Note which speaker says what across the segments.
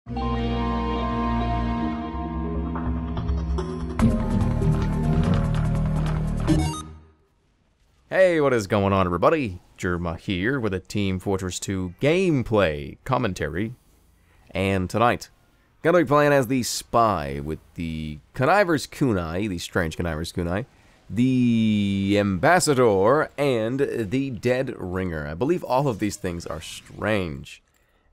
Speaker 1: Hey, what is going on, everybody? Jerma here with a Team Fortress 2 gameplay commentary. And tonight, gonna be playing as the spy with the Conniver's Kunai, the strange Conniver's Kunai, the Ambassador, and the Dead Ringer. I believe all of these things are strange.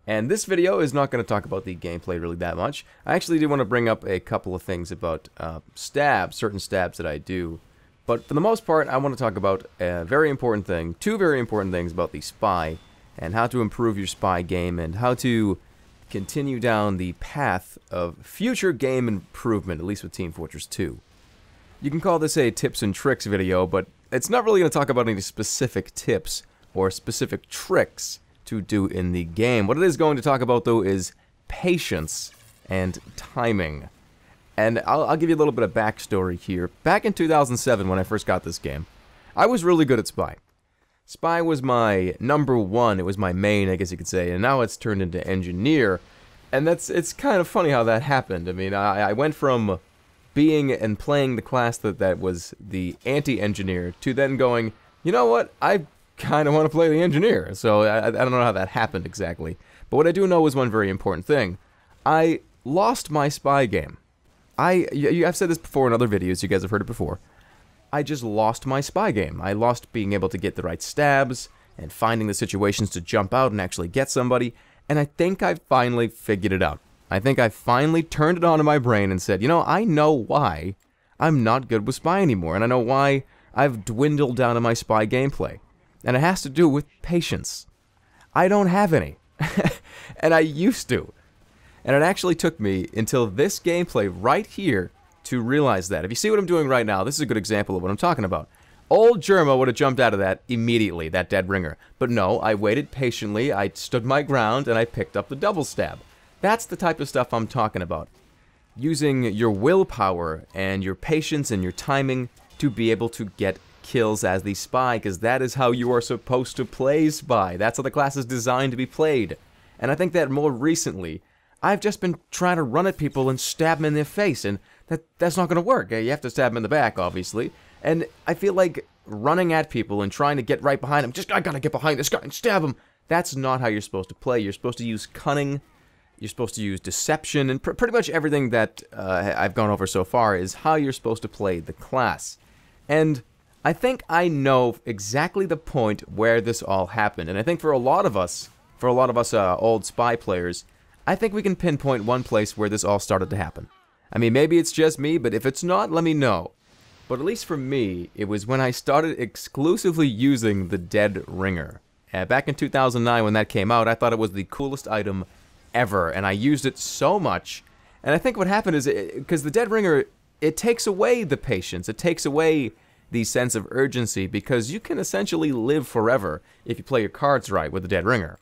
Speaker 1: And this video is not going to talk about the gameplay really that much. I actually do want to bring up a couple of things about stabs, certain stabs that I do. But for the most part, I want to talk about a very important thing, two very important things about the spy, and how to improve your spy game, and how to continue down the path of future game improvement, at least with Team Fortress 2. You can call this a tips and tricks video, but it's not really going to talk about any specific tips or specific tricks to do in the game. What it is going to talk about, though, is patience and timing. And I'll give you a little bit of backstory here. Back in 2007, when I first got this game, I was really good at Spy. Spy was my number one, it was my main, I guess you could say, and now it's turned into Engineer. And it's kind of funny how that happened. I mean, I went from being and playing the class that was the anti-engineer to then going, you know what, I kind of want to play the engineer. So I don't know how that happened exactly. But what I do know is one very important thing. I lost my spy game. I've said this before in other videos, you guys have heard it before. I just lost my spy game. I lost being able to get the right stabs, and finding the situations to jump out and actually get somebody, and I think I finally figured it out. I think I finally turned it on in my brain and said, you know, I know why I'm not good with spy anymore, and I know why I've dwindled down in my spy gameplay. And it has to do with patience. I don't have any. And I used to. And it actually took me until this gameplay right here to realize that. If you see what I'm doing right now, this is a good example of what I'm talking about. Old Jerma would have jumped out of that immediately, that Dead Ringer. But no, I waited patiently, I stood my ground, and I picked up the double stab. That's the type of stuff I'm talking about. Using your willpower and your patience and your timing to be able to get kills as the spy, because that is how you are supposed to play spy. That's how the class is designed to be played. And I think that more recently, I've just been trying to run at people and stab them in their face, and that's not going to work. You have to stab them in the back, obviously. And I feel like running at people and trying to get right behind them, I gotta get behind this guy and stab him. That's not how you're supposed to play. You're supposed to use cunning, you're supposed to use deception, and pretty much everything that I've gone over so far is how you're supposed to play the class. And I think I know exactly the point where this all happened, and I think for a lot of us old spy players, I think we can pinpoint one place where this all started to happen. I mean, maybe it's just me, but if it's not, let me know. But at least for me, it was when I started exclusively using the Dead Ringer. Back in 2009 when that came out, I thought it was the coolest item ever, and I used it so much. And I think what happened is, because the Dead Ringer, it takes away the patience, it takes away the sense of urgency, because you can essentially live forever if you play your cards right with the Dead Ringer.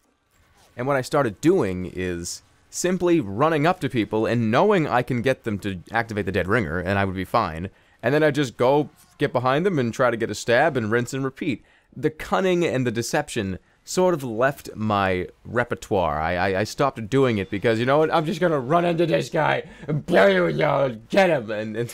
Speaker 1: And what I started doing is simply running up to people and knowing I can get them to activate the Dead Ringer, and I would be fine. And then I just go get behind them and try to get a stab and rinse and repeat. The cunning and the deception sort of left my repertoire. I stopped doing it because, you know what, I'm just gonna run into this guy and get him,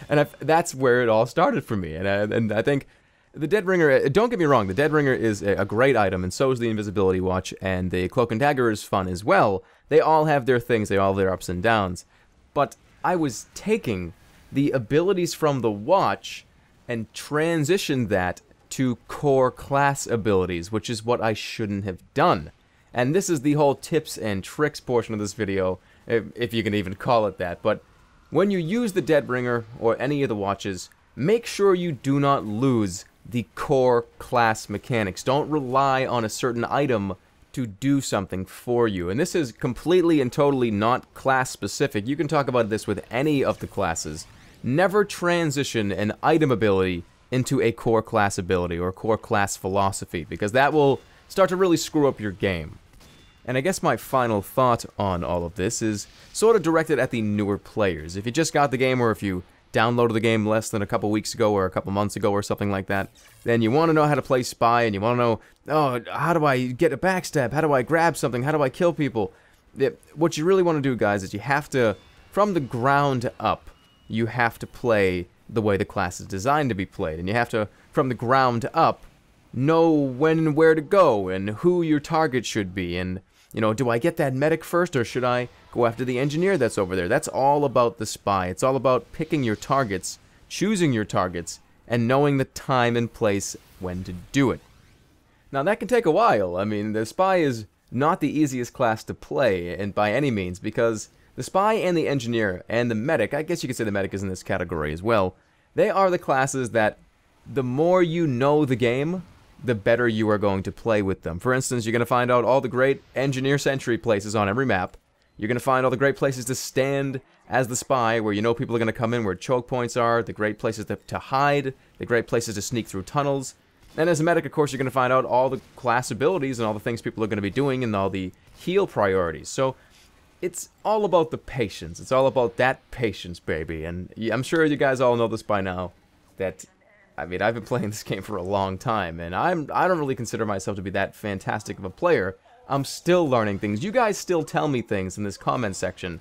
Speaker 1: and that's where it all started for me. And I think the Dead Ringer, don't get me wrong, the Dead Ringer is a great item, and so is the Invisibility Watch, and the Cloak and Dagger is fun as well. They all have their things, they all have their ups and downs. But I was taking the abilities from the watch and transitioned that to core class abilities, which is what I shouldn't have done. And this is the whole tips and tricks portion of this video, if you can even call it that. But when you use the Dead Ringer or any of the watches, make sure you do not lose the core class mechanics. Don't rely on a certain item to do something for you. And this is completely and totally not class specific. You can talk about this with any of the classes. Never transition an item ability into a core class ability or core class philosophy, because that will start to really screw up your game. And I guess my final thought on all of this is sort of directed at the newer players. If you just got the game, or if you downloaded the game less than a couple weeks ago or a couple months ago or something like that, then you want to know how to play Spy, and you want to know, oh, how do I get a backstab? How do I grab something? How do I kill people? what you really want to do, guys, is you have to, from the ground up, you have to play the way the class is designed to be played. And you have to, from the ground up, know when and where to go and who your target should be. And, you know, do I get that medic first or should I go after the engineer that's over there? That's all about the spy. It's all about picking your targets, choosing your targets, and knowing the time and place when to do it. Now, that can take a while. I mean, the spy is not the easiest class to play, and by any means, because the spy and the engineer and the medic, I guess you could say the medic is in this category as well, they are the classes that the more you know the game, the better you are going to play with them. For instance, you're going to find out all the great engineer sentry places on every map. You're going to find all the great places to stand as the spy, where you know people are going to come in, where choke points are, the great places to hide, the great places to sneak through tunnels. And as a medic, of course, you're going to find out all the class abilities and all the things people are going to be doing and all the heal priorities. So it's all about the patience. It's all about that patience, baby. And I'm sure you guys all know this by now, that, I mean, I've been playing this game for a long time, and I don't really consider myself to be that fantastic of a player. I'm still learning things. You guys still tell me things in this comment section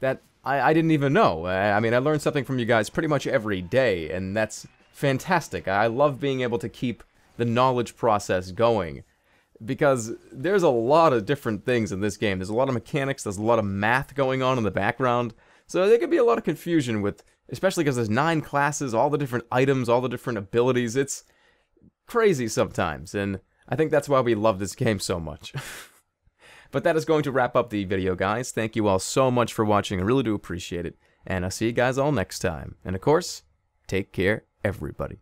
Speaker 1: that I didn't even know. I mean, I learn something from you guys pretty much every day, and that's fantastic. I love being able to keep the knowledge process going, because there's a lot of different things in this game. There's a lot of mechanics, there's a lot of math going on in the background, so there could be a lot of confusion with, especially because there's 9 classes, all the different items, all the different abilities. It's crazy sometimes, and I think that's why we love this game so much. But that is going to wrap up the video, guys. Thank you all so much for watching. I really do appreciate it. And I'll see you guys all next time. And of course, take care, everybody.